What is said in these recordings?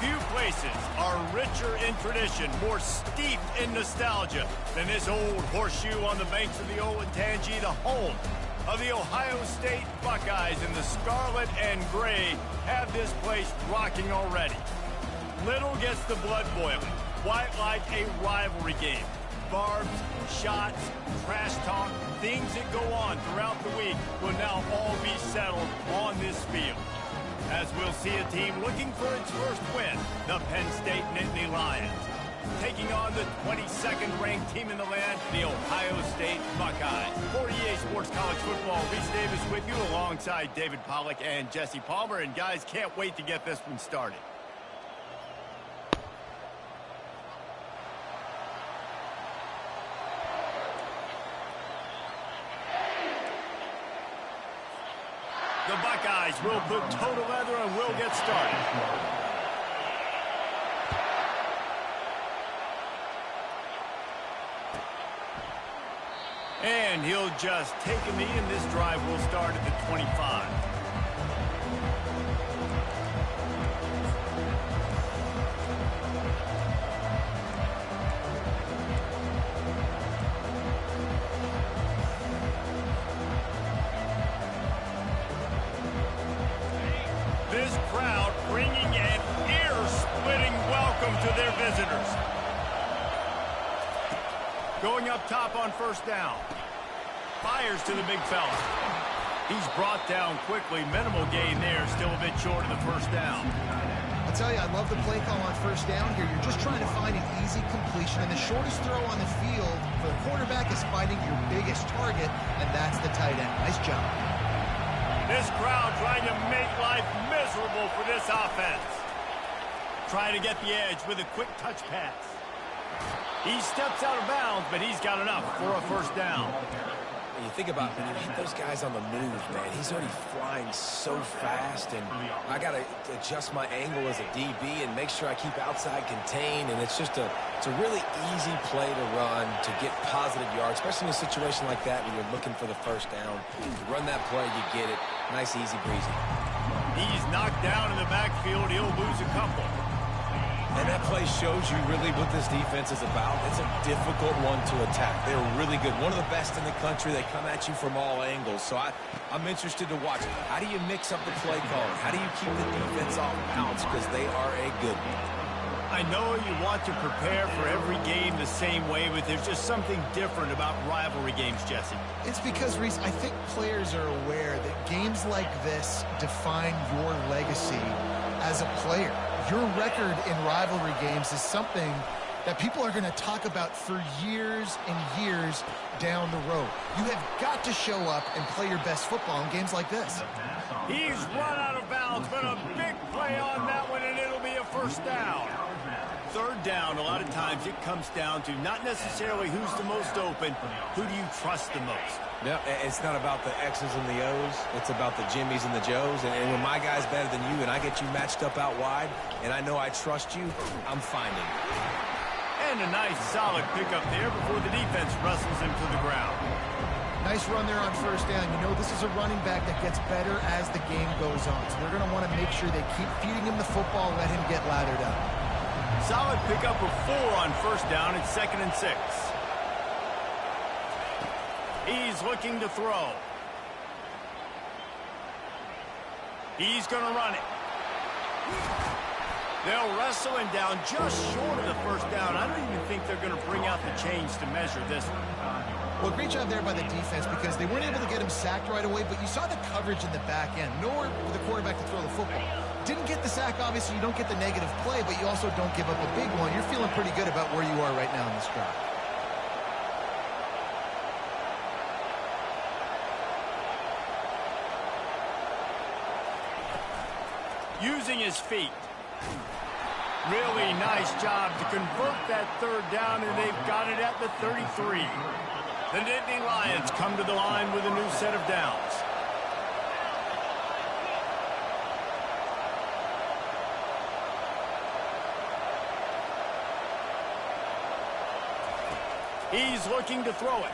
Few places are richer in tradition, more steeped in nostalgia than this old horseshoe on the banks of the Olentangy, the home of the Ohio State Buckeyes. And the scarlet and gray have this place rocking already. Little gets the blood boiling, quite like a rivalry game. Barbs, shots, trash talk, things that go on throughout the week will now all be settled on this field. As we'll see a team looking for its first win, the Penn State Nittany Lions, taking on the 22nd ranked team in the land, the Ohio State Buckeyes. For EA Sports College Football, Reese Davis with you alongside David Pollack and Jesse Palmer. And guys, can't wait to get this one started. The Buckeyes will put toe to leather and will get started. And he'll just take a knee, and this drive will start at the 25. This crowd bringing an ear-splitting welcome to their visitors. Going up top on first down. Fires to the big fella. He's brought down quickly. Minimal gain there. Still a bit short of the first down. I'll tell you, I love the play call on first down here. You're just trying to find an easy completion, and the shortest throw on the field for the quarterback is finding your biggest target, and that's the tight end. Nice job. This crowd trying to make life miserable for this offense. Trying to get the edge with a quick touch pass. He steps out of bounds, but he's got enough for a first down. When you think about when you hit those guys on the move, man, he's already flying so fast, and I got to adjust my angle as a DB and make sure I keep outside contained, and it's a really easy play to run to get positive yards, especially in a situation like that when you're looking for the first down. You run that play, you get it. Nice, easy breezy. He's knocked down in the backfield. He'll lose a couple. And that play shows you really what this defense is about. It's a difficult one to attack. They're really good. One of the best in the country. They come at you from all angles. So I'm interested to watch it. How do you mix up the play calling? How do you keep the defense off balance? Because they are a good one. I know you want to prepare for every game the same way, but there's just something different about rivalry games, Jesse. It's because, Reese, I think players are aware that games like this define your legacy as a player. Your record in rivalry games is something that people are going to talk about for years and years down the road. You have got to show up and play your best football in games like this. He's run out of bounds, but a big play on that one, and it'll be a first down. Third down, a lot of times it comes down to not necessarily who's the most open, who do you trust the most? No, it's not about the X's and the O's. It's about the Jimmies and the Joes. And when my guy's better than you and I get you matched up out wide and I know I trust you, I'm finding you. And a nice solid pickup there before the defense wrestles him to the ground. Nice run there on first down. You know this is a running back that gets better as the game goes on. So they're going to want to make sure they keep feeding him the football and let him get lathered up. Solid pickup of 4 on first down. It's 2nd and 6. He's looking to throw. He's going to run it. They'll wrestle him down just short of the first down. I don't even think they're going to bring out the chains to measure this one. Well, great job there by the defense because they weren't able to get him sacked right away, but you saw the coverage in the back end. Nowhere for the quarterback to throw the football. Didn't get the sack, obviously. You don't get the negative play, but you also don't give up a big one. You're feeling pretty good about where you are right now in this drive. Using his feet. Really nice job to convert that third down, and they've got it at the 33. The Nittany Lions come to the line with a new set of downs. He's looking to throw it.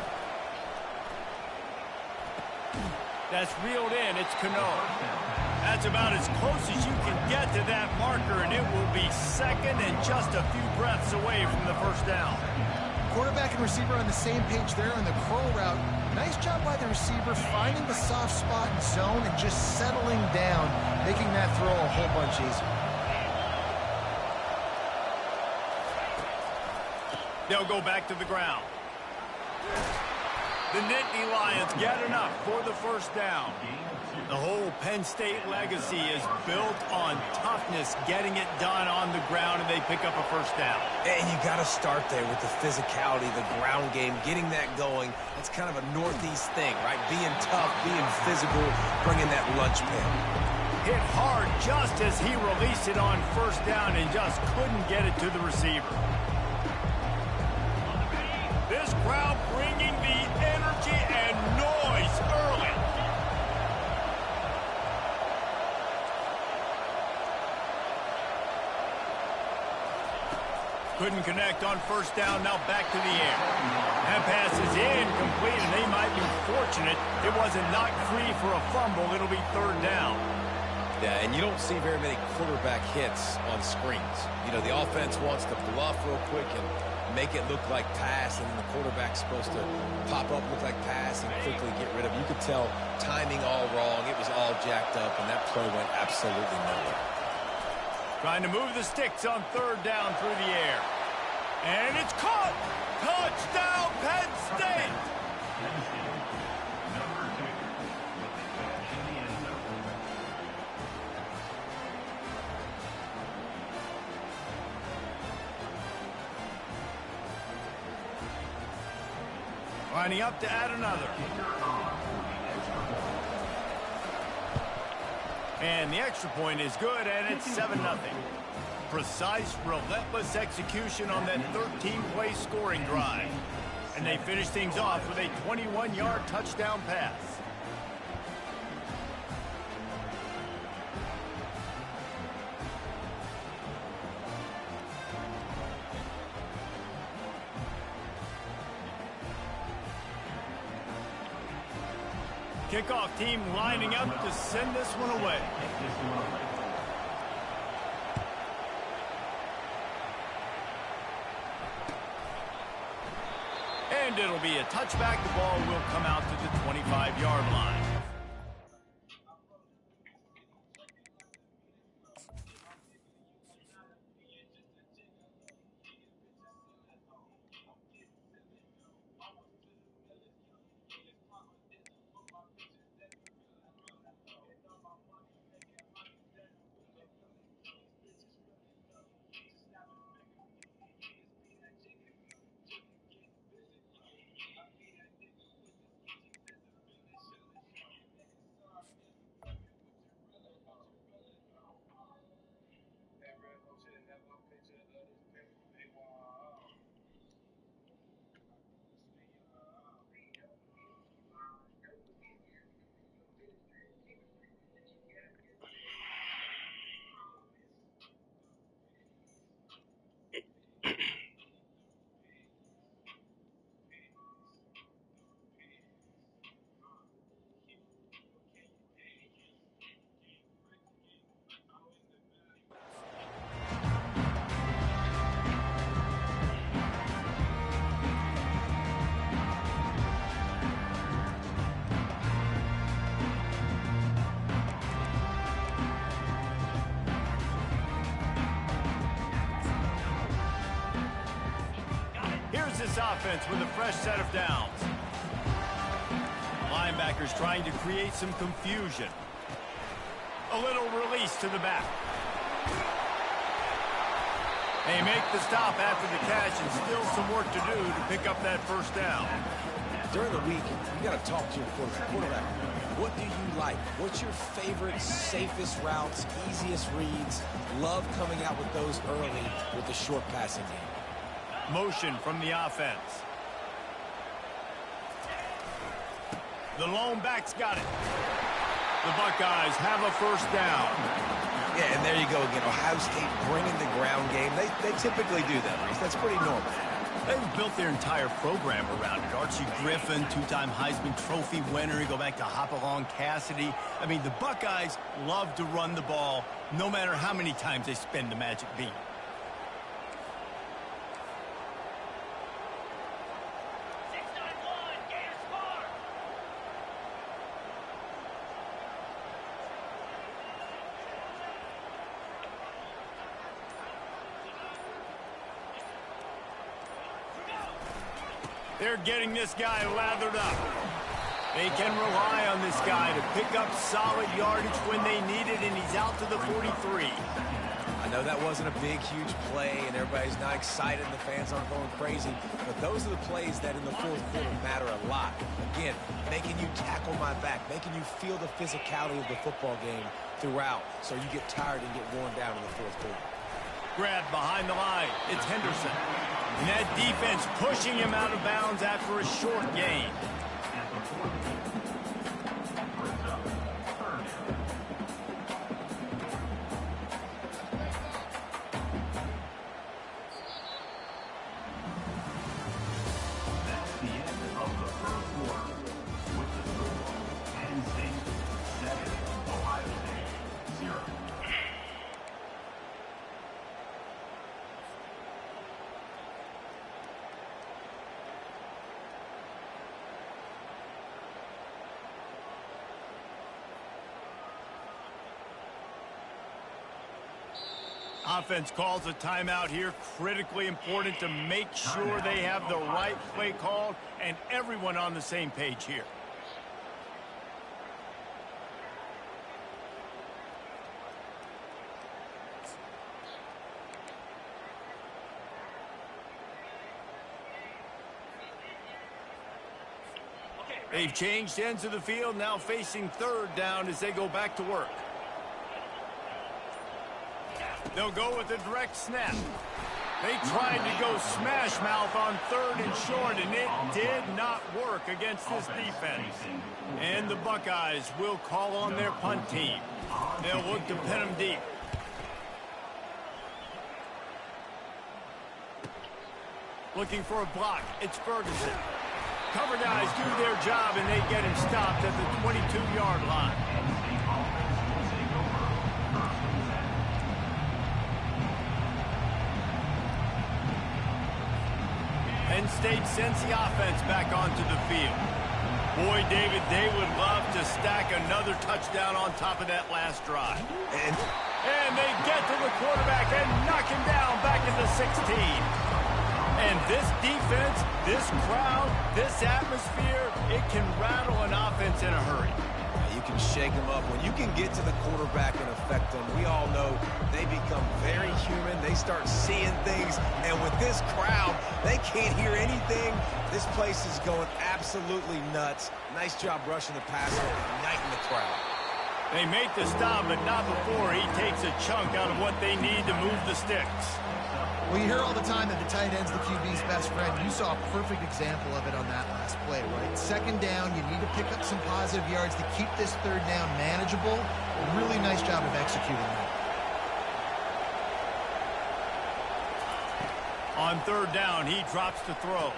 That's reeled in. It's Cano. That's about as close as you can get to that marker, and it will be second and just a few breaths away from the first down. Quarterback and receiver on the same page there on the curl route. Nice job by the receiver finding the soft spot in zone and just settling down, making that throw a whole bunch easier. They'll go back to the ground. The Nittany Lions get enough for the first down. The whole Penn State legacy is built on toughness, getting it done on the ground, and they pick up a first down. And you got to start there with the physicality, the ground game, getting that going. That's kind of a Northeast thing, right? Being tough, being physical, bringing that lunch pail. Hit hard just as he released it on first down and just couldn't get it to the receiver. This crowd bringing the energy and noise early. Couldn't connect on first down, now back to the air. That pass is incomplete, and they might be fortunate it wasn't knocked free for a fumble. It'll be third down. Yeah, and you don't see very many quarterback hits on screens. You know, the offense wants to bluff real quick and make it look like pass, and then the quarterback's supposed to pop up, look like pass, and quickly get rid of it. You could tell timing all wrong. It was all jacked up, and that play went absolutely nowhere. Trying to move the sticks on third down through the air. And it's caught! Touchdown, Penn State! Lining up to add another. And the extra point is good, and it's 7-0. Precise, relentless execution on that 13-play scoring drive. And they finish things off with a 21-yard touchdown pass. Kickoff team lining up to send this one away. And it'll be a touchback. The ball will come out to the 25-yard line. This offense with a fresh set of downs. Linebackers trying to create some confusion. A little release to the back. They make the stop after the catch, and still some work to do to pick up that first down. During the week, you got to talk to your quarterback. What do you like? What's your favorite, safest routes, easiest reads? Love coming out with those early with the short passing game. Motion from the offense. The lone back's got it. The Buckeyes have a first down. Yeah, and there you go again. Ohio State bringing the ground game. They typically do that, Reese. That's pretty normal. They've built their entire program around it. Archie Griffin, two-time Heisman Trophy winner. You go back to Hopalong Cassidy. I mean, the Buckeyes love to run the ball, no matter how many times they spin the magic beat. They're getting this guy lathered up. They can rely on this guy to pick up solid yardage when they need it, and he's out to the 43. I know that wasn't a big, huge play, and everybody's not excited, and the fans aren't going crazy, but those are the plays that in the fourth quarter matter a lot. Again, making you tackle my back, making you feel the physicality of the football game throughout, so you get tired and get worn down in the fourth quarter. Grab behind the line. It's Henderson. And that defense pushing him out of bounds after a short gain. That's the end of the first quarter. With the score, Penn State 7, Ohio State 0. Offense calls a timeout here. Critically important to make sure they have the right play called and everyone on the same page here. They've changed ends of the field, now facing third down as they go back to work. They'll go with a direct snap. They tried to go smash mouth on third and short, and it did not work against this defense. And the Buckeyes will call on their punt team. They'll look to pin them deep. Looking for a block. It's Ferguson. Cover guys do their job, and they get him stopped at the 22-yard line. Penn State sends the offense back onto the field. Boy, David, they would love to stack another touchdown on top of that last drive. And they get to the quarterback and knock him down back at the 16. And this defense, this crowd, this atmosphere, it can rattle an offense in a hurry. You can shake them up. When you can get to the quarterback and affect them, we all know they become very human. They start seeing things, and with this crowd, they can't hear anything. This place is going absolutely nuts. Nice job rushing the passer, igniting the crowd. They make the stop, but not before he takes a chunk out of what they need to move the sticks. Well, you hear all the time that the tight end's the QB's best friend. You saw a perfect example of it on that last play, right? Second down, you need to pick up some positive yards to keep this third down manageable. Really nice job of executing that. On third down, he drops to throw.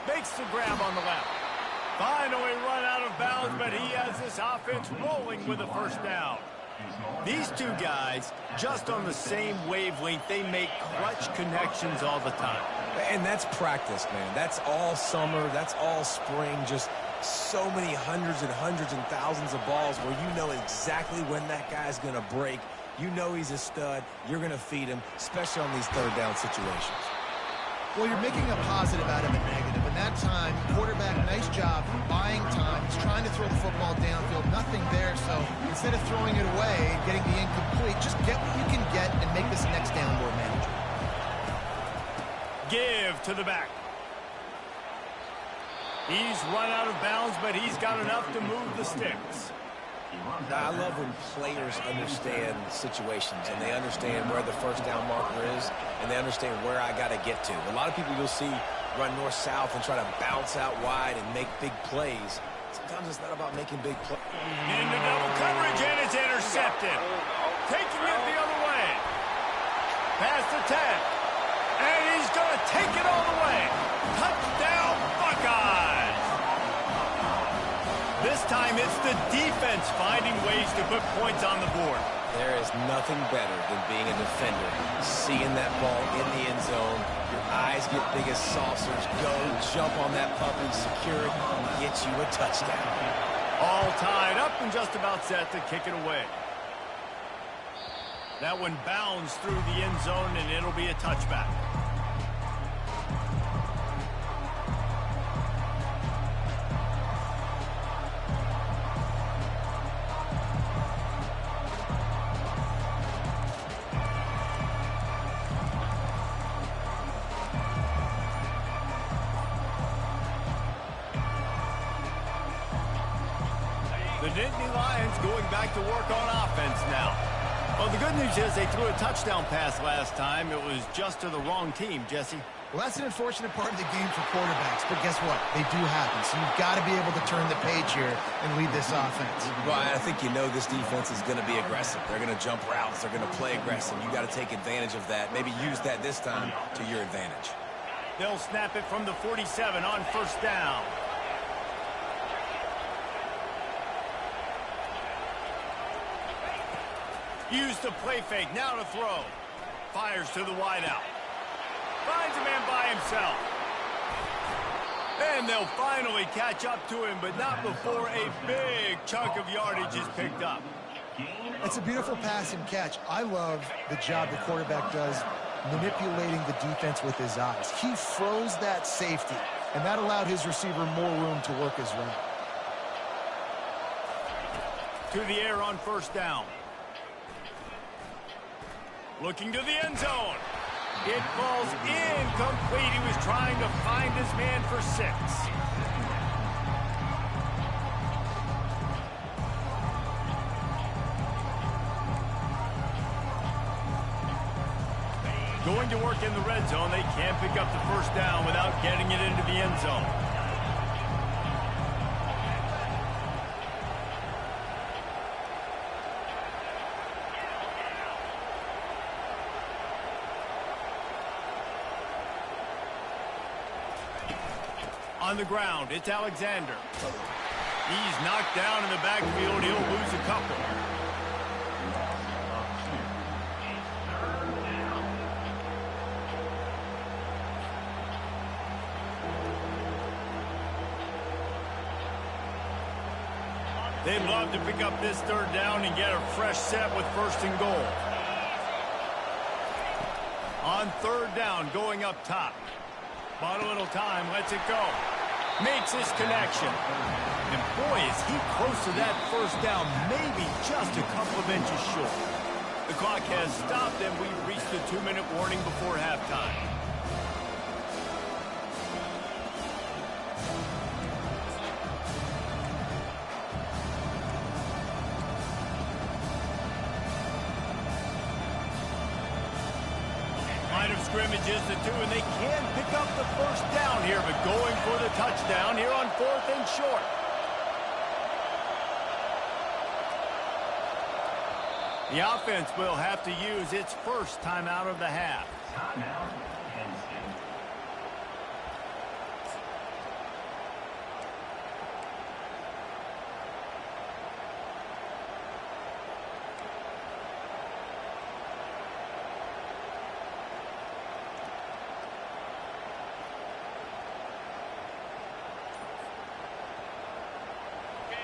Makes the grab on the left. Finally run out of bounds, but he has this offense rolling with a first down. These two guys, just on the same wavelength, they make clutch connections all the time. And that's practice, man. That's all summer. That's all spring. Just so many hundreds and thousands of balls where you know exactly when that guy's going to break. You know he's a stud. You're going to feed him, especially on these third down situations. Well, you're making a positive out of a negative, and that time, quarterback, nice job, buying time. He's trying to throw the football downfield, nothing there, so instead of throwing it away and getting the incomplete, just get what you can get and make this next down more manageable. Give to the back. He's run out of bounds, but he's got enough to move the sticks. I love when players understand situations and they understand where the first down marker is and they understand where I got to get to. A lot of people you'll see run north-south and try to bounce out wide and make big plays. Sometimes it's not about making big plays. Into double coverage, and it's intercepted. Taking it the other way. Past the 10. And he's going to take it all the way. Touchdown, Buckeyes. This time it's the defense finding ways to put points on the board. There is nothing better than being a defender. Seeing that ball in the end zone, your eyes get big as saucers. Go, jump on that puppy, secure it, and get you a touchdown. All tied up and just about set to kick it away. That one bounds through the end zone, and it'll be a touchback. The Nittany Lions going back to work on offense now. Well, the good news is they threw a touchdown pass last time. It was just to the wrong team, Jesse. Well, that's an unfortunate part of the game for quarterbacks, but guess what? They do happen, so you've got to be able to turn the page here and lead this offense. Right, I think you know this defense is going to be aggressive. They're going to jump routes. They're going to play aggressive. You got to take advantage of that. Maybe use that this time to your advantage. They'll snap it from the 47 on first down. Use the play fake, now to throw. Fires to the wideout. Finds a man by himself. And they'll finally catch up to him, but not before a big chunk of yardage is picked up. It's a beautiful pass and catch. I love the job the quarterback does manipulating the defense with his eyes. He froze that safety, and that allowed his receiver more room to work his route. To the air on first down. Looking to the end zone. It falls incomplete. He was trying to find his man for 6. Going to work in the red zone. They can't pick up the first down without getting it into the end zone. On the ground, it's Alexander. He's knocked down in the backfield. He'll lose a couple. They'd love to pick up this third down and get a fresh set with first and goal. On third down, going up top. Bought a little time, lets it go. Makes his connection. And boy, is he close to that first down, maybe just a couple of inches short. The clock has stopped, and we've reached the 2-minute warning before halftime. Line of scrimmage is the 2, and they can pick up the first down here, but going for the touchdown here on 4th and short. The offense will have to use its first timeout of the half. Timeout, Penn State.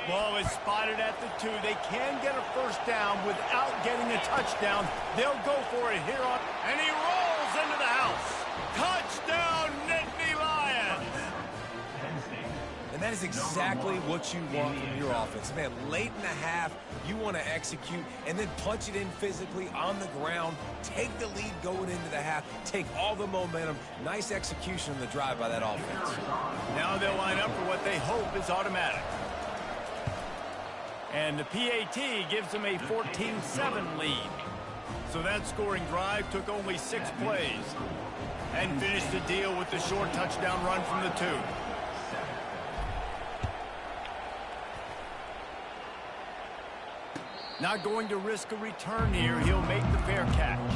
Ball is spotted at the 2. They can get a first down without getting a touchdown. They'll go for it here on, and he rolls into the house. Touchdown, Nittany Lions! And that is exactly what you want from your offense. Man, late in the half, you want to execute and then punch it in physically on the ground. Take the lead going into the half. Take all the momentum. Nice execution on the drive by that offense. Now they'll line up for what they hope is automatic. And the PAT gives them a 14-7 lead. So that scoring drive took only 6 plays. And finished the deal with the short touchdown run from the 2. Not going to risk a return here. He'll make the fair catch.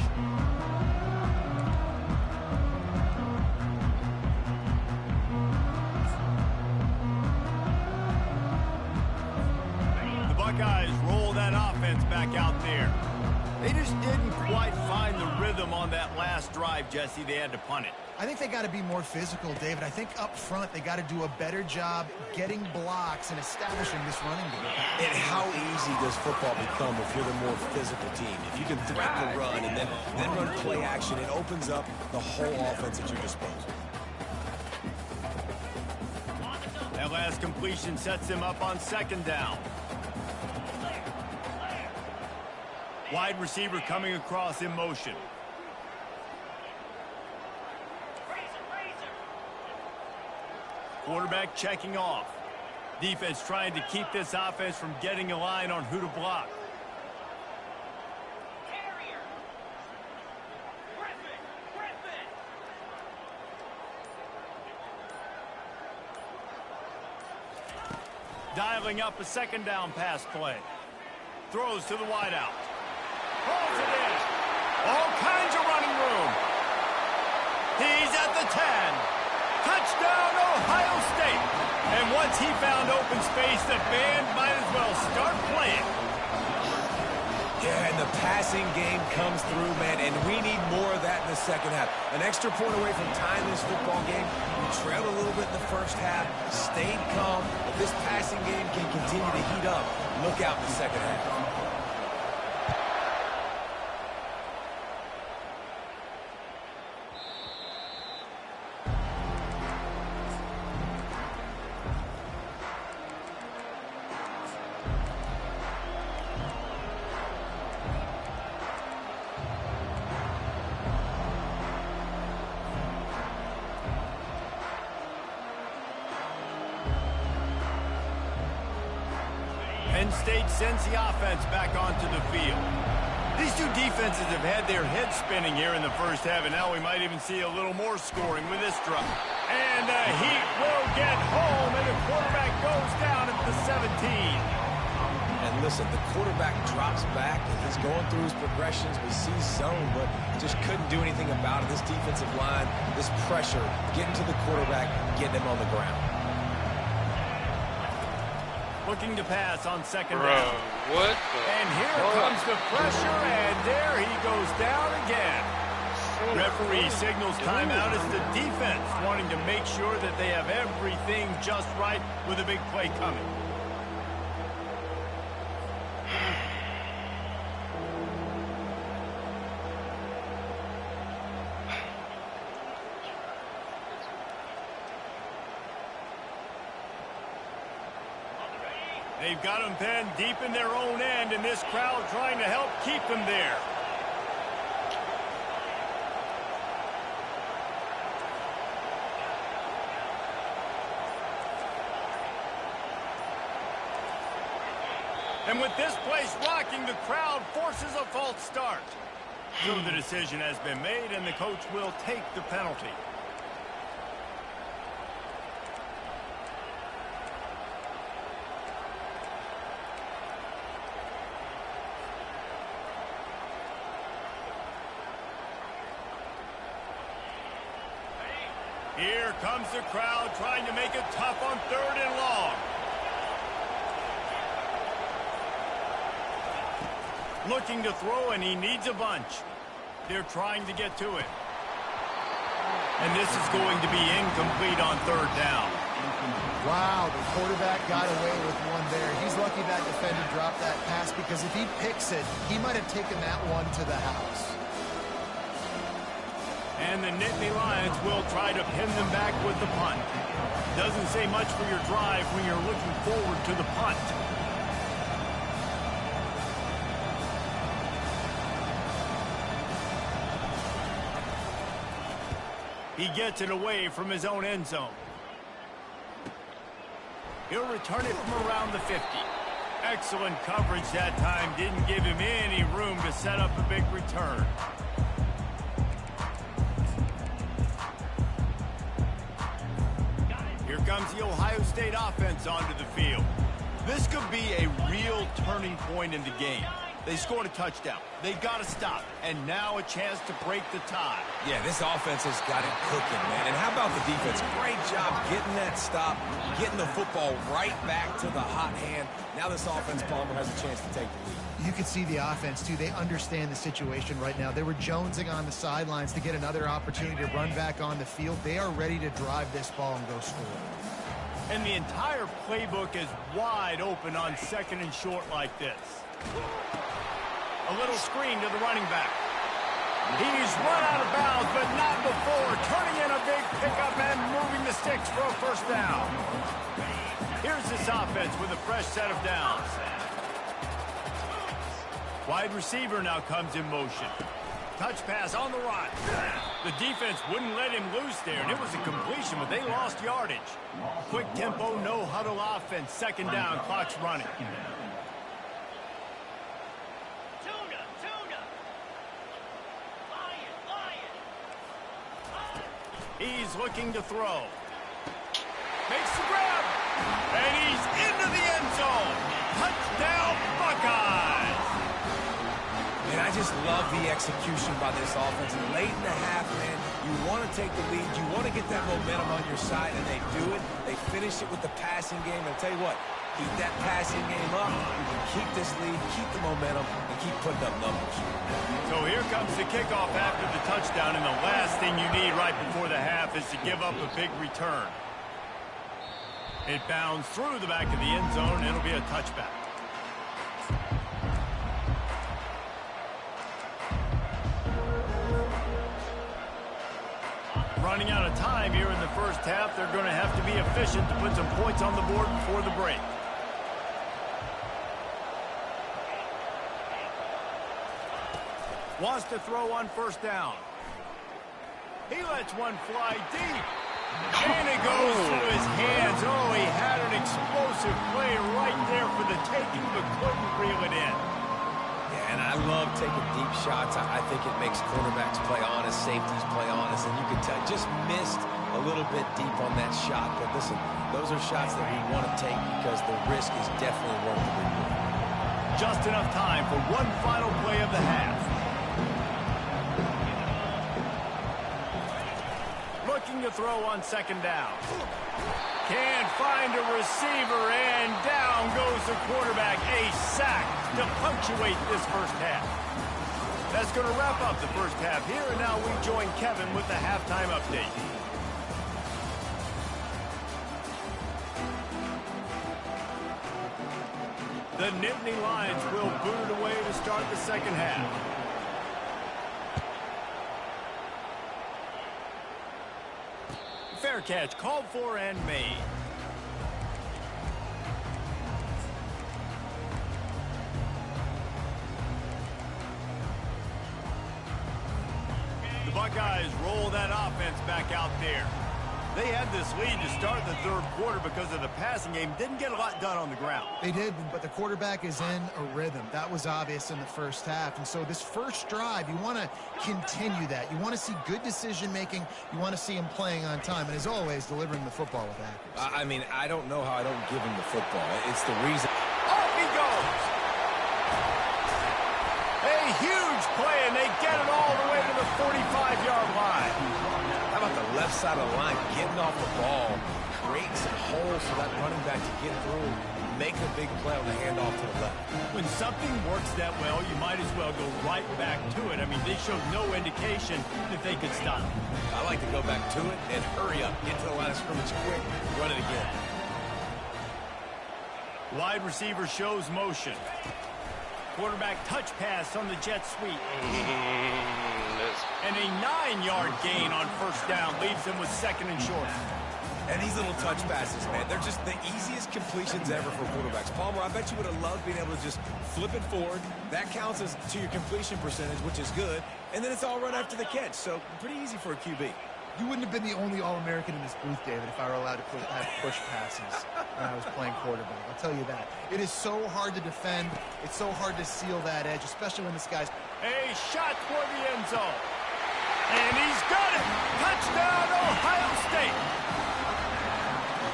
Buckeyes roll that offense back out there. They just didn't quite find the rhythm on that last drive, Jesse. They had to punt it. I think they got to be more physical, David. I think up front they got to do a better job getting blocks and establishing this running game. And how easy does football become if you're the more physical team? If you can threaten the run and then run play action, it opens up the whole offense at your disposal. That last completion sets him up on second down. Wide receiver coming across in motion. Quarterback checking off. Defense trying to keep this offense from getting a line on who to block. Dialing up a second down pass play. Throws to the wideout. Rolls it in. All kinds of running room. He's at the 10. Touchdown, Ohio State. And once he found open space, the band might as well start playing. Yeah, and the passing game comes through, man, and we need more of that in the second half. An extra point away from tying this football game. We trailed a little bit in the first half, stayed calm. If this passing game can continue to heat up, look out in the second half. Penn State sends the offense back onto the field. These two defenses have had their heads spinning here in the first half, and now we might even see a little more scoring with this drive. And the Heat will get home, and the quarterback goes down at the 17. And listen, the quarterback drops back, and he's going through his progressions. We see zone, but just couldn't do anything about it. This defensive line, this pressure, getting to the quarterback, getting him on the ground. Looking to pass on second Bro, down. what the And here fuck? comes the pressure, and there he goes down again. Referee signals timeout as the defense wanting to make sure that they have everything just right with a big play coming. They've got them pinned deep in their own end, and this crowd trying to help keep them there. And with this place rocking, the crowd forces a false start. So the decision has been made, and the coach will take the penalty. Here comes the crowd trying to make it tough on third and long. Looking to throw, and he needs a bunch. They're trying to get to it. And this is going to be incomplete on third down. Wow, the quarterback got away with one there. He's lucky that defender dropped that pass, because if he picks it, he might have taken that one to the house. And the Nittany Lions will try to pin them back with the punt. Doesn't say much for your drive when you're looking forward to the punt. He gets it away from his own end zone. He'll return it from around the 50. Excellent coverage that time. Didn't give him any room to set up a big return. Here comes the Ohio State offense onto the field. This could be a real turning point in the game. They scored a touchdown. They got to stop. And now a chance to break the tie. Yeah, this offense has got it cooking, man. And how about the defense? Great job getting that stop, getting the football right back to the hot hand. Now this offense, Palmer, has a chance to take the lead. You can see the offense, too. They understand the situation right now. They were jonesing on the sidelines to get another opportunity to run back on the field. They are ready to drive this ball and go score. And the entire playbook is wide open on second and short like this. A little screen to the running back. He's run out of bounds, but not before. Turning in a big pickup and moving the sticks for a first down. Here's this offense with a fresh set of downs. Wide receiver now comes in motion. Touch pass on the run. The defense wouldn't let him loose there, and it was a completion, but they lost yardage. Quick tempo, no huddle offense. Second down, clock's running. He's looking to throw. Makes the grab. And he's into the end zone. Touchdown, Buckeyes. And I just love the execution by this offense. And late in the half, man, you want to take the lead. You want to get that momentum on your side, and they do it. They finish it with the passing game. And I'll tell you what, keep that passing game up. You can keep this lead, keep the momentum, and keep putting up numbers. So here comes the kickoff after the touchdown, and the last thing you need right before the half is to give up a big return. It bounds through the back of the end zone, and it'll be a touchback. Running out of time here in the first half, they're going to have to be efficient to put some points on the board before the break. Wants to throw on first down. He lets one fly deep. And it goes through his hands. Oh, he had an explosive play right there for the taking, but couldn't reel it in. Yeah, and I love taking deep shots. I think it makes quarterbacks play honest, safeties play honest, and you can tell just missed a little bit deep on that shot. But listen, those are shots that we want to take because the risk is definitely worth the reward. Just enough time for one final play of the half. Looking to throw on second down. Can't find a receiver, and down goes the quarterback. A sack to punctuate this first half. That's going to wrap up the first half here, and now we join Kevin with the halftime update. The Nittany Lions will boot it away to start the second half. Fair catch, called for and made. The Buckeyes roll that offense back out there. They had this lead to start the third quarter because of the passing game. Didn't get a lot done on the ground. They did, but the quarterback is in a rhythm. That was obvious in the first half. And so this first drive, you want to continue that. You want to see good decision-making. You want to see him playing on time. And as always, delivering the football with accuracy. I mean, I don't know how I don't give him the football. It's the reason. Off he goes! A huge play, and they get it all the way to the 45-yard line. How about the left side of the line, getting off the ball, creating some holes for that running back to get through, make a big play on the handoff to the left. When something works that well, you might as well go right back to it. I mean, they showed no indication that they could stop. I like to go back to it and hurry up, get to the line of scrimmage quick, run it again. Wide receiver shows motion. Quarterback touch pass on the jet sweep. And a 9-yard gain on first down leaves them with second and short. And these little touch passes, man, they're just the easiest completions ever for quarterbacks. Palmer, I bet you would have loved being able to just flip it forward. That counts as to your completion percentage, which is good. And then it's all run after the catch. So pretty easy for a QB. You wouldn't have been the only All-American in this booth, David, if I were allowed to have push passes when I was playing quarterback. I'll tell you that. It is so hard to defend. It's so hard to seal that edge, especially when this guy's... A shot for the end zone. And he's got it. Touchdown, Ohio State.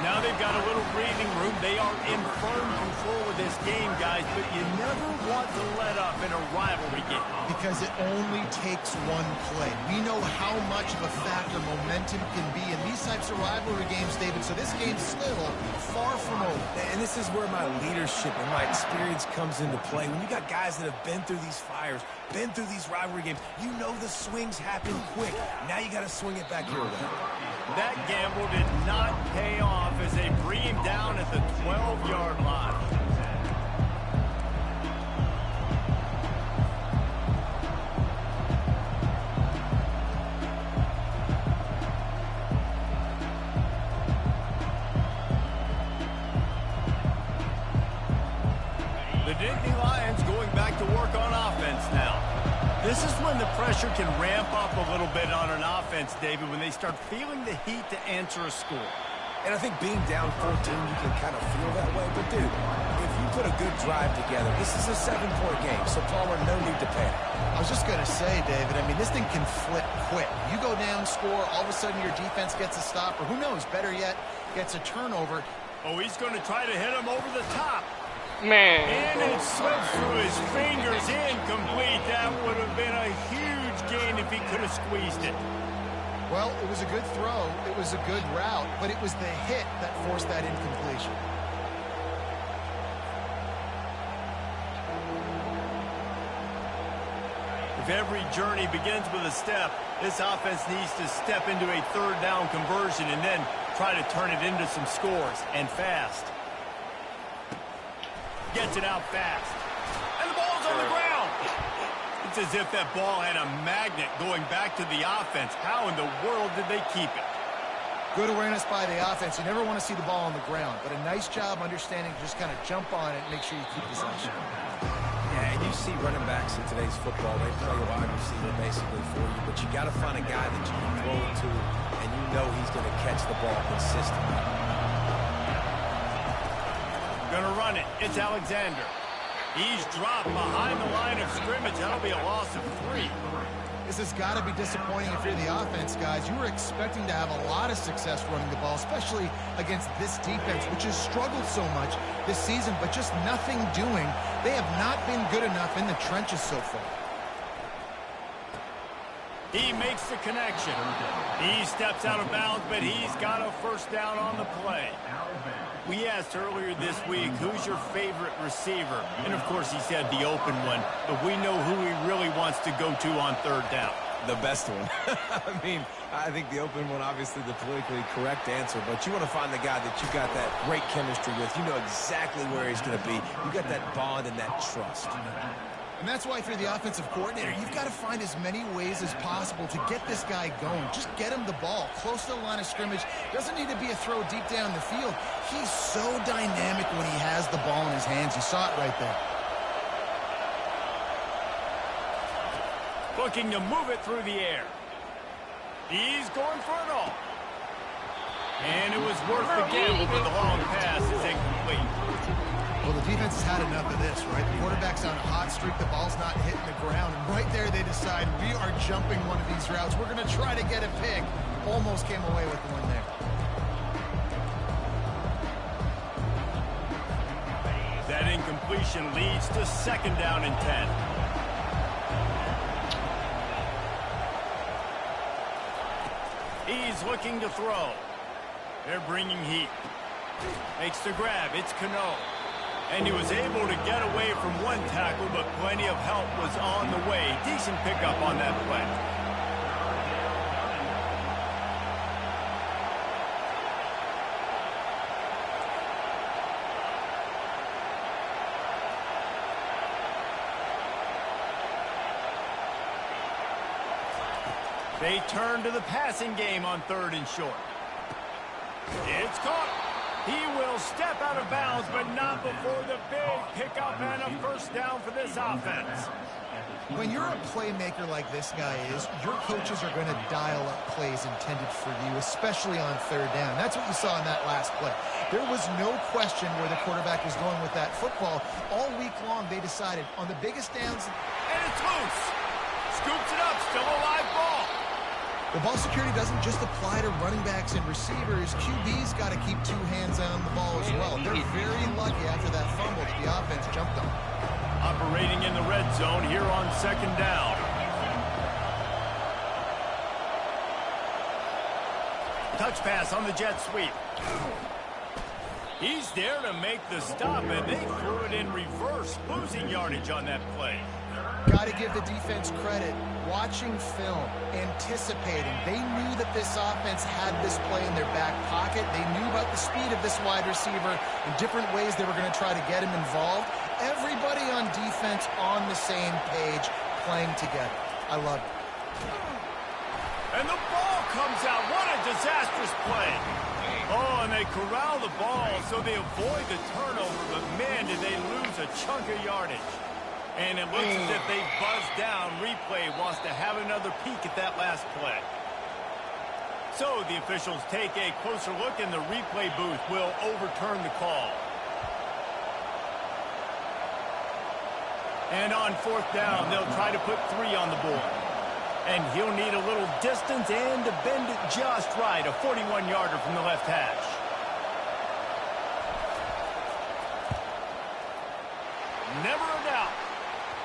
Now they've got a little breathing room. They are in firm control of this game, guys, but you never want to let up in a rivalry game. Because it only takes one play. We know how much of a factor momentum can be in these types of rivalry games, David, so this game's still far from over. And this is where my leadership and my experience comes into play. When you got guys that have been through these fires, been through these rivalry games, you know the swings happen quick. Now you got to swing it back your way. That gamble did not pay off as they bring him down at the 12-yard line. The Nittany Lions going back to work on offense now. This is when the pressure can ramp up a little bit on an offense, David, when they start feeling the heat to answer a score. And I think being down 14, you can kind of feel that way. But, dude, if you put a good drive together, this is a 7-point game, so, Palmer, no need to panic. I was just going to say, David, I mean, this thing can flip quick. You go down, score, all of a sudden your defense gets a stop, or who knows, better yet, gets a turnover. Oh, he's going to try to hit him over the top. Man. And it slipped through his fingers, incomplete. That would have been a huge gain if he could have squeezed it. Well, it was a good throw, it was a good route, but it was the hit that forced that incompletion. If every journey begins with a step, this offense needs to step into a third down conversion and then try to turn it into some scores, and fast. Gets it out fast. And the ball's on the ground. It's as if that ball had a magnet going back to the offense. How in the world did they keep it? Good awareness by the offense. You never want to see the ball on the ground, but a nice job understanding to just kind of jump on it and make sure you keep possession. Yeah, and you see running backs in today's football, they play a wide receiver basically for you, but you got to find a guy that you can throw it to, and you know he's going to catch the ball consistently. Gonna run it. It's Alexander. He's dropped behind the line of scrimmage. That'll be a loss of 3. This has got to be disappointing if you're the offense, guys. You were expecting to have a lot of success running the ball, especially against this defense, which has struggled so much this season, but just nothing doing. They have not been good enough in the trenches so far. He makes the connection. He steps out of bounds, but he's got a first down on the play. We asked earlier this week, who's your favorite receiver? And, of course, he said the open one, but we know who he really wants to go to on third down. The best one. I mean, I think the open one, obviously the politically correct answer, but you want to find the guy that you got that great chemistry with. You know exactly where he's going to be. You got that bond and that trust. And that's why if you're the offensive coordinator, you've got to find as many ways as possible to get this guy going. Just get him the ball close to the line of scrimmage. Doesn't need to be a throw deep down the field. He's so dynamic when he has the ball in his hands. You saw it right there. Looking to move it through the air. He's going for it all. And it was worth the gamble, but the long pass is incomplete. Well, the defense has had enough of this, right? The quarterback's on a hot streak. The ball's not hitting the ground. And right there, they decide, we are jumping one of these routes. We're going to try to get a pick. Almost came away with one there. That incompletion leads to second down and 10. He's looking to throw. They're bringing heat. Makes the grab. It's Cano. And he was able to get away from one tackle, but plenty of help was on the way. Decent pickup on that play. They turn to the passing game on third and short. It's caught. He will step out of bounds, but not before the big pickup and a first down for this offense. When you're a playmaker like this guy is, your coaches are going to dial up plays intended for you, especially on third down. That's what you saw in that last play. There was no question where the quarterback was going with that football. All week long, they decided on the biggest downs. And it's loose. Scoops it up. Still a live ball. Well, ball security doesn't just apply to running backs and receivers. QB's got to keep two hands on the ball as well. They're very lucky after that fumble that the offense jumped on. Operating in the red zone here on second down. Touch pass on the jet sweep. He's there to make the stop, and they threw it in reverse, losing yardage on that play. Got to give the defense credit. Watching film, anticipating. They knew that this offense had this play in their back pocket. They knew about the speed of this wide receiver and different ways they were going to try to get him involved. Everybody on defense on the same page, playing together. I love it. And the ball comes out. What a disastrous play. Oh, and they corral the ball so they avoid the turnover, but man, did they lose a chunk of yardage. And it looks as if they buzzed down. Replay wants to have another peek at that last play. So the officials take a closer look, and the replay booth will overturn the call. And on fourth down, they'll try to put 3 on the board. And he'll need a little distance and to bend it just right. A 41-yarder from the left hash. Never a doubt.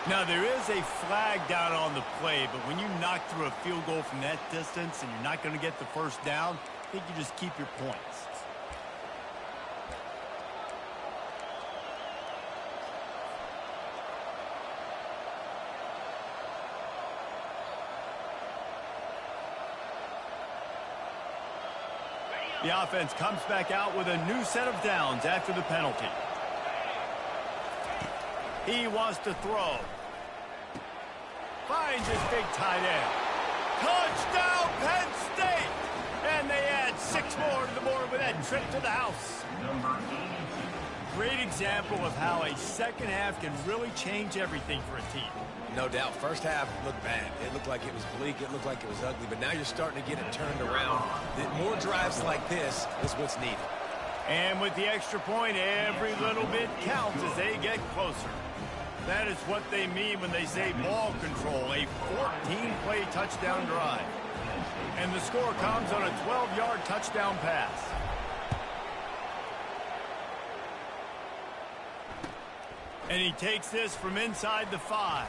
Now, there is a flag down on the play, but when you knock through a field goal from that distance and you're not going to get the first down, I think you just keep your points. The offense comes back out with a new set of downs after the penalty. He wants to throw. Finds his big tight end. Touchdown, Penn State! And they add 6 more to the board with that trip to the house. Great example of how a second half can really change everything for a team. No doubt. First half looked bad. It looked like it was bleak. It looked like it was ugly. But now you're starting to get it turned around. More drives like this is what's needed. And with the extra point, every little bit counts as they get closer. That is what they mean when they say ball control, a 14-play touchdown drive. And the score comes on a 12-yard touchdown pass. And he takes this from inside the 5.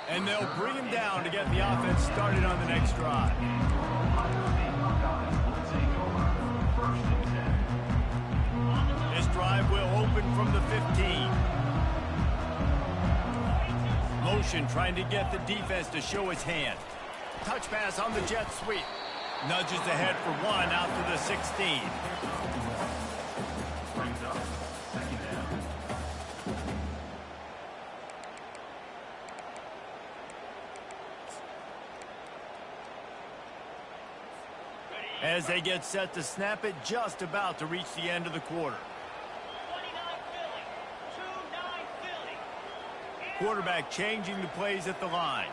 And they'll bring him down to get the offense started on the next drive. This drive will open from the 15. Motion trying to get the defense to show his hand. Touch pass on the jet sweep. Nudges ahead for 1 out to the 16. As they get set to snap it, just about to reach the end of the quarter. Quarterback changing the plays at the line.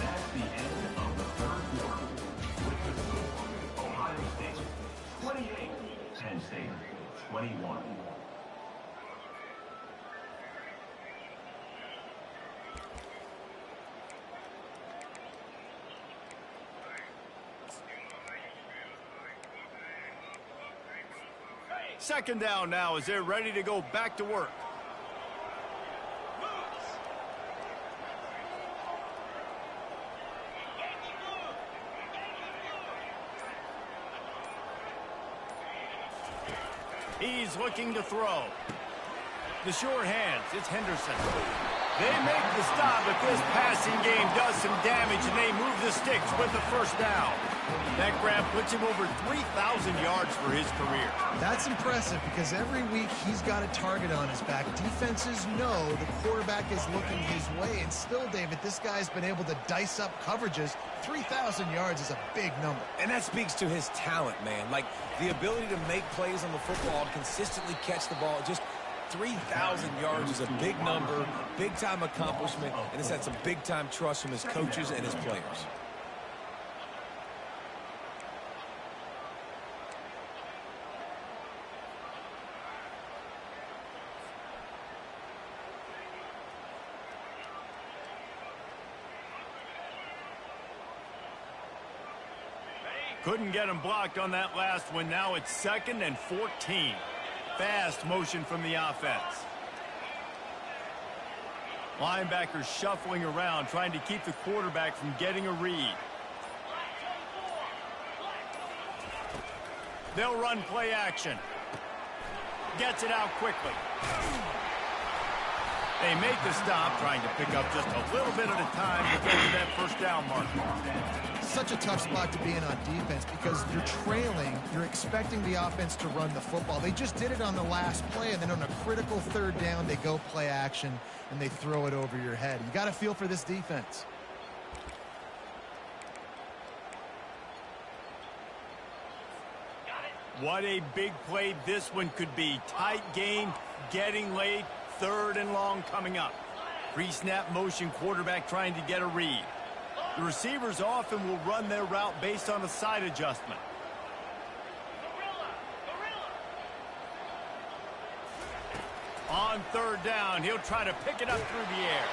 That's the end of the third quarter with the score, Ohio State 28, Penn State 21. Second down now as they're ready to go back to work. He's looking to throw. The sure hands, it's Henderson. They make the stop, but this passing game does some damage, and they move the sticks with the first down. That grab puts him over 3,000 yards for his career. That's impressive because every week he's got a target on his back. Defenses know the quarterback is looking his way, and still, David, this guy's been able to dice up coverages. 3,000 yards is a big number. And that speaks to his talent, man. Like, the ability to make plays on the football and consistently catch the ball. Just 3,000 yards is a big number, big-time accomplishment, and it's had some big-time trust from his coaches and his players. Couldn't get him blocked on that last one. Now it's 2nd and 14. Fast motion from the offense. Linebackers shuffling around, trying to keep the quarterback from getting a read. They'll run play action. Gets it out quickly. They make the stop, trying to pick up just a little bit at a time to get to that first down marker. Such a tough spot to be in on defense because you're trailing. You're expecting the offense to run the football. They just did it on the last play, and then on a critical 3rd down, they go play action, and they throw it over your head. You got to feel for this defense. What a big play this one could be. Tight game, getting late, 3rd and long coming up. Pre-snap motion, quarterback trying to get a read. The receivers often will run their route based on a side adjustment. On 3rd down, he'll try to pick it up through the air.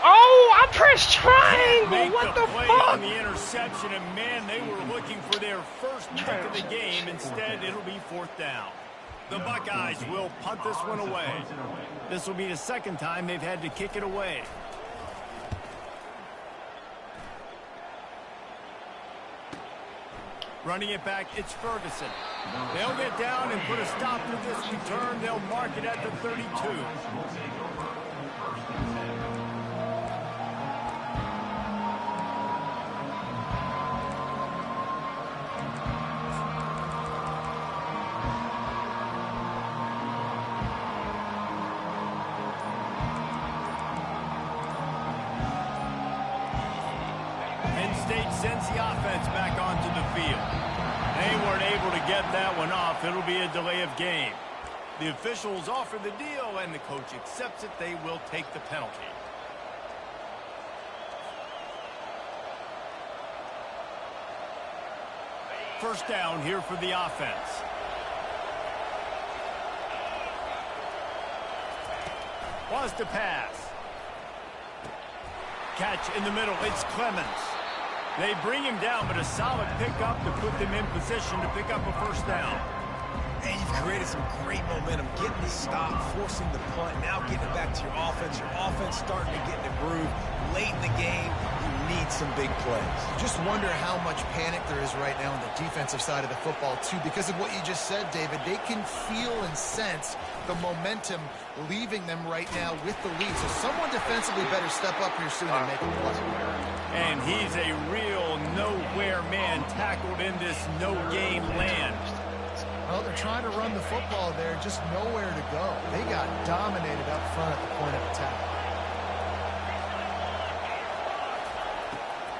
Oh, I pressed triangle. What the play fuck? On the interception, and man, they were looking for their first pick of the game. Instead, it'll be 4th down. The Buckeyes will punt this one away. This will be the 2nd time they've had to kick it away. Running it back, it's Ferguson. They'll get down and put a stop to this return. They'll mark it at the 32. Sends the offense back onto the field. They weren't able to get that one off. It'll be a delay of game. The officials offer the deal, and the coach accepts it. They will take the penalty. First down here for the offense. Was to pass. Catch in the middle. It's Clemens. They bring him down, but a solid pickup to put them in position to pick up a first down. And you've created some great momentum, getting the stop, forcing the punt, now getting it back to your offense. Your offense starting to get in the groove. Late in the game, you need some big plays. Just wonder how much panic there is right now on the defensive side of the football, too. Because of what you just said, David, they can feel and sense the momentum leaving them right now with the lead. So someone defensively better step up here soon and make a play. And he's a real nowhere man tackled in this no-game land. Well, they're trying to run the football there, just nowhere to go. They got dominated up front at the point of attack.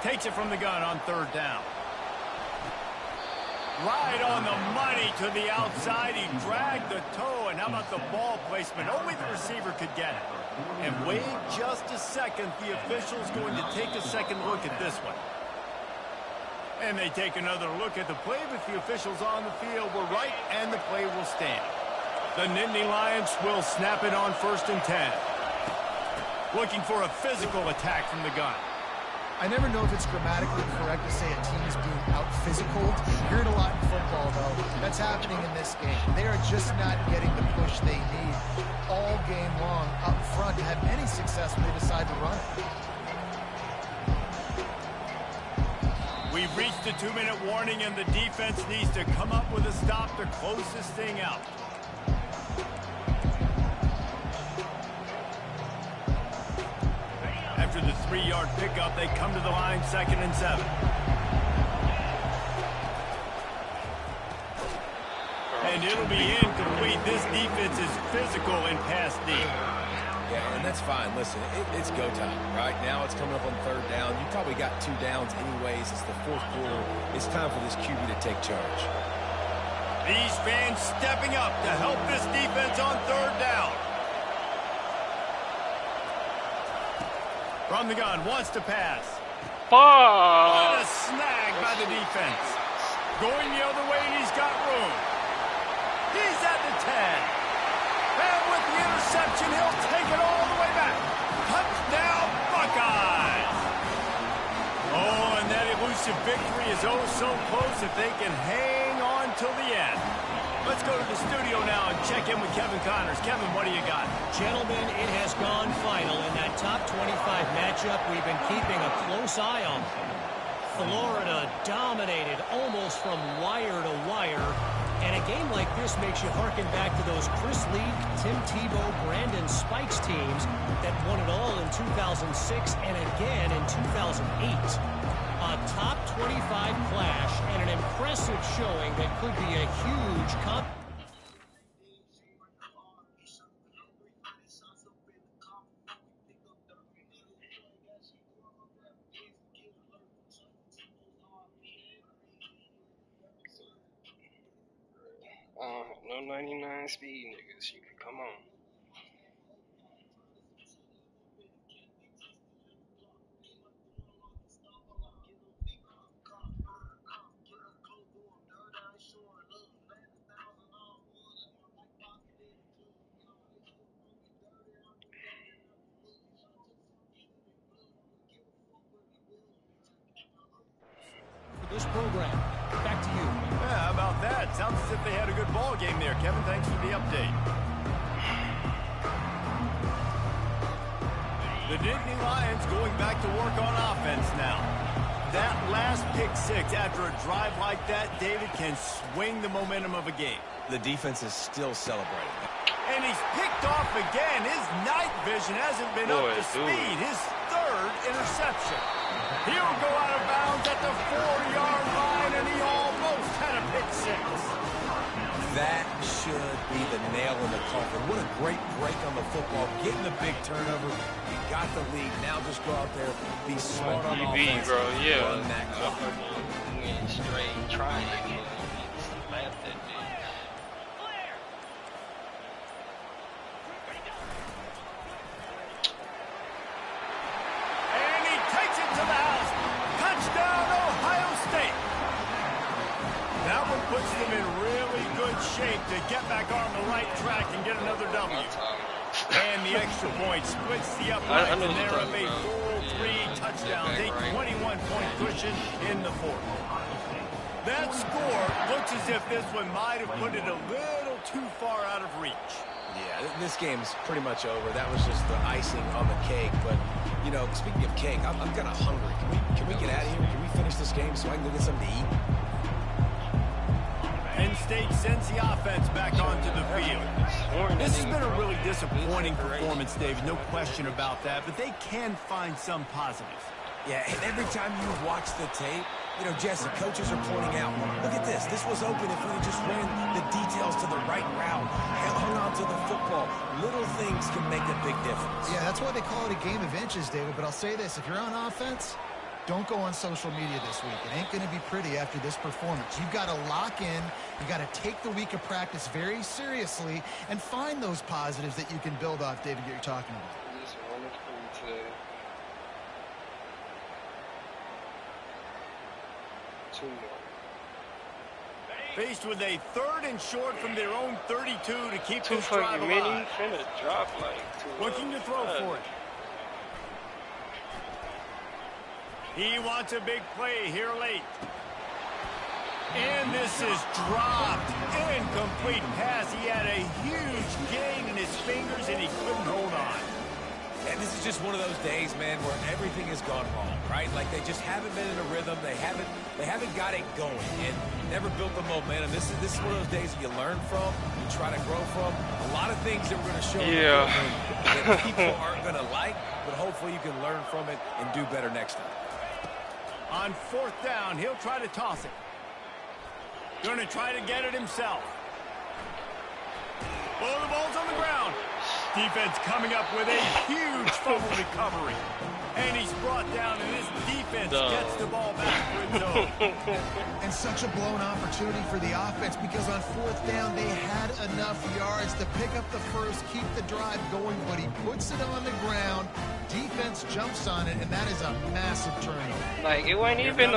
Takes it from the gun on 3rd down. Right on the money to the outside. He dragged the toe, and how about the ball placement? Only the receiver could get it. And wait just a second. The official's going to take a second look at this one. And they take another look at the play, but the officials on the field were right, and the play will stand. The Nittany Lions will snap it on 1st and 10. Looking for a physical attack from the gun. I never know if it's grammatically correct to say a team is being out-physicaled. You hear it a lot in football, though. That's happening in this game. They are just not getting the push they need all game long up front to have any success when they decide to run it. We've reached the 2-minute warning, and the defense needs to come up with a stop to close this thing out. After the 3-yard pickup, they come to the line, 2nd and 7. And it'll be incomplete. This defense is physical in pass D. Yeah, and that's fine. Listen, it's go time. Right now it's coming up on 3rd down. You probably got 2 downs anyways. It's the 4th quarter. It's time for this QB to take charge. These fans stepping up to help this defense on 3rd down. From the gun, wants to pass. Fuck! What a snag by the defense. Going the other way, and he's got room. He's at the 10. And with the interception, he'll take it all the way back. Touchdown, Buckeyes. Oh, and that elusive victory is oh so close if they can hang on till the end. Let's go to the studio now and check in with Kevin Connors. Kevin, what do you got? Gentlemen, it has gone final in that top 25 matchup we've been keeping a close eye on. Florida dominated almost from wire to wire. And a game like this makes you harken back to those Chris Leak, Tim Tebow, Brandon Spikes teams that won it all in 2006 and again in 2008. A top 25 clash and an impressive showing that could be a huge no 99 speed niggas. You can come on. this program. Back to you. Yeah, how about that? Sounds as if they had a good ball game there. Kevin, thanks for the update. The Nittany Lions going back to work on offense now. That last pick six after a drive like that, David, can swing the momentum of a game. The defense is still celebrating. And he's picked off again. His night vision hasn't been up to speed. His third interception. He'll go out of bounds at the 4-yard line, and he almost had a pick six. That should be the nail in the coffin. What a great break on the football. Getting the big turnover. You got the lead. Now just go out there, be smart on offense. Bro, yeah. Run that clock. Straight triangle. Slap that bitch. And he takes it to the house. Touchdown, Ohio State. That one puts them in really good shape to get back on the right track and get another W. And the extra point splits the uprights, and they're up a full 3 touchdowns, a 21-point cushion in the fourth. That score looks as if this one might have put it a little too far out of reach. Yeah, this game's pretty much over. That was just the icing on the cake. But, you know, speaking of cake, I'm kind of hungry. Can we get out of here? Can we finish this game so I can go get something to eat? Penn State sends the offense back onto the field. This has been a really disappointing performance, David, no question about that, but they can find some positives. Yeah, and every time you watch the tape, you know, Jesse, coaches are pointing out, look at this. This was open if we just ran the details to the right route, hung on to the football. Little things can make a big difference. Yeah, that's why they call it a game of inches, David. But I'll say this, if you're on offense, don't go on social media this week. It ain't going to be pretty after this performance. You've got to lock in. You've got to take the week of practice very seriously and find those positives that you can build off, David, that you're talking about. Just one of three today. 2 more. Faced with a 3rd and short from their own 32 to keep Too this drive fucking many. alive. Finna drop like 2. Looking to throw for it. He wants a big play here late. And this is dropped. Incomplete pass. He had a huge gain in his fingers, and he couldn't hold on. And this is just one of those days, man, where everything has gone wrong, right? Like they just haven't been in a rhythm. They haven't got it going and never built the momentum. This is one of those days that you learn from, you try to grow from. A lot of things that we're going to show that people aren't going to like, but hopefully you can learn from it and do better next time. On 4th down, he'll try to toss it. Going to try to get it himself. Oh, the ball's on the ground. Defense coming up with a huge fumble recovery. And he's brought down, and this defense gets the ball back for its own. And such a blown opportunity for the offense because on 4th down, they had enough yards to pick up the first, keep the drive going, but he puts it on the ground. Defense jumps on it, and that is a massive turnover. Like, it wasn't even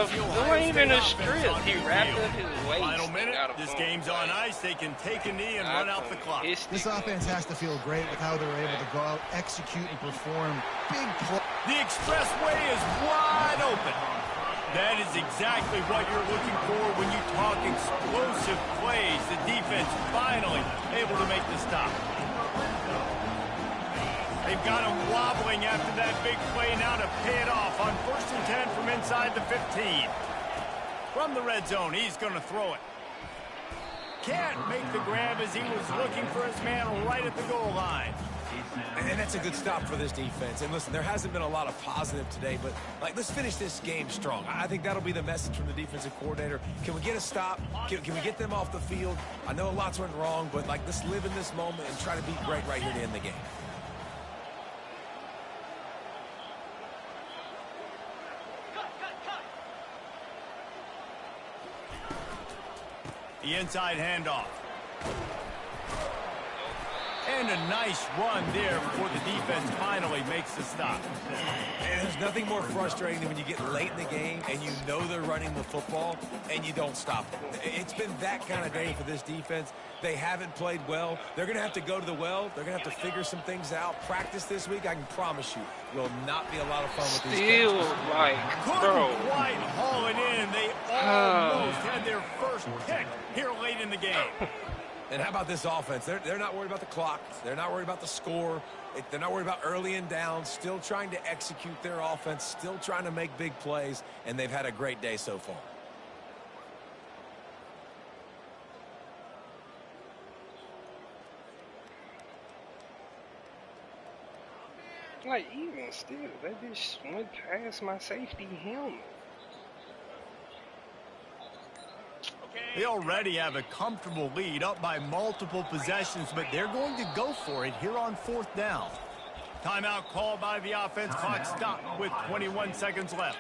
a strip. He wrapped up his waist. Final minute. This game's on ice. They can take a knee and run out the clock. This offense has to feel great with how they're able to go out, execute, and perform big play. The expressway is wide open. That is exactly what you're looking for when you talk explosive plays. The defense finally able to make the stop. They've got him wobbling after that big play now to pay it off on 1st and 10 from inside the 15. From the red zone, he's going to throw it. Can't make the grab as he was looking for his man right at the goal line. And that's a good stop for this defense. And listen, there hasn't been a lot of positive today, but let's finish this game strong. I think that'll be the message from the defensive coordinator. Can we get a stop? Can we get them off the field? I know lots went wrong, but let's live in this moment and try to be great right here to end the game. The inside handoff. And a nice run there before the defense finally makes the stop. And there's nothing more frustrating than when you get late in the game and you know they're running the football and you don't stop it. It's been that kind of day for this defense. They haven't played well. They're going to have to go to the well. They're going to have to figure some things out. Practice this week, I can promise you, will not be a lot of fun with these guys. Still, like, bro. Couldn't quite haul it in. They almost had their first pick here late in the game. And how about this offense? They're not worried about the clock. They're not worried about the score. They're not worried about early and down. Still trying to execute their offense. Still trying to make big plays. And they've had a great day so far. Like, even still, that bitch went past my safety helmet. They already have a comfortable lead, up by multiple possessions, but they're going to go for it here on 4th down. Timeout called by the offense. Clock stopped with 21 seconds left.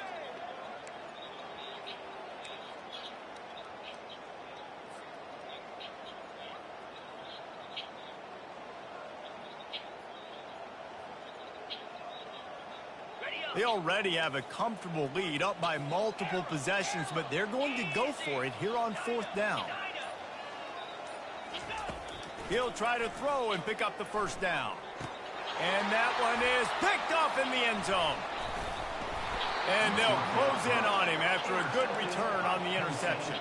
They already have a comfortable lead, up by multiple possessions, but they're going to go for it here on 4th down. He'll try to throw and pick up the 1st down. And that one is picked up in the end zone. And they'll close in on him after a good return on the interception.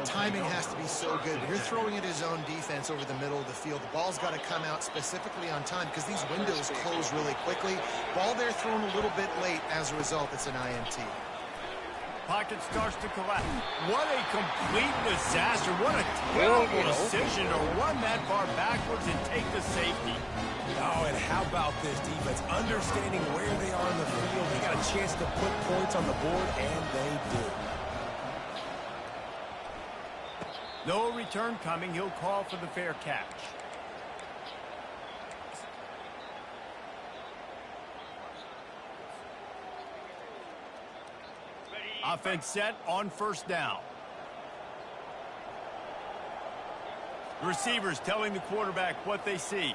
Timing has to be so good. You're throwing at his own defense over the middle of the field. The ball's got to come out specifically on time because these windows close really quickly. Ball there thrown a little bit late. As a result, it's an INT. Pocket starts to collapse. What a complete disaster. What a terrible decision to run that far backwards and take the safety. Oh, and how about this defense? Understanding where they are in the field. They got a chance to put points on the board, and they did. No return coming. He'll call for the fair catch. Offense set on 1st down. The receivers telling the quarterback what they see.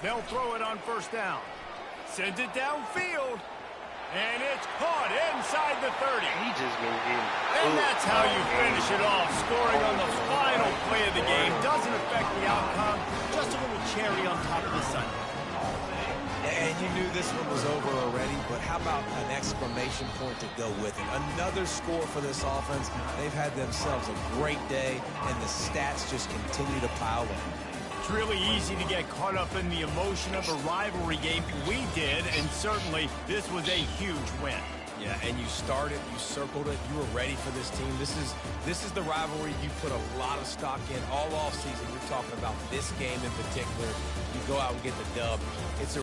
They'll throw it on 1st down. Sends it downfield. And it's caught inside the 30. He just been getting... And that's how you finish it off. Scoring on the final play of the game doesn't affect the outcome. Just a little cherry on top of the Sunday. And you knew this one was over already, but how about an exclamation point to go with it? Another score for this offense. They've had themselves a great day, and the stats just continue to pile up. It's really easy to get caught up in the emotion of a rivalry game. We did, and certainly this was a huge win. Yeah, and you started, you circled it, you were ready for this team. This is the rivalry you put a lot of stock in all offseason. You're talking about this game in particular. You go out and get the dub. It's a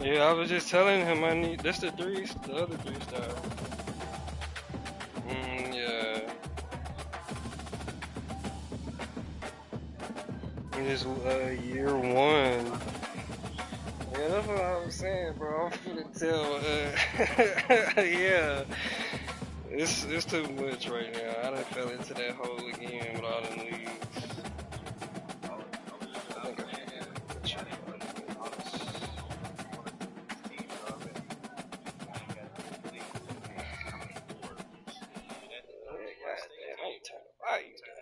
Yeah, I was just telling him I need. That's the other 3-star. Yeah. This year 1. Yeah, that's what I was saying, bro. I'm finna tell. Yeah, it's too much right now. I done fell into that hole again with all them leagues. I think I God damn, I ain't trying to buy you.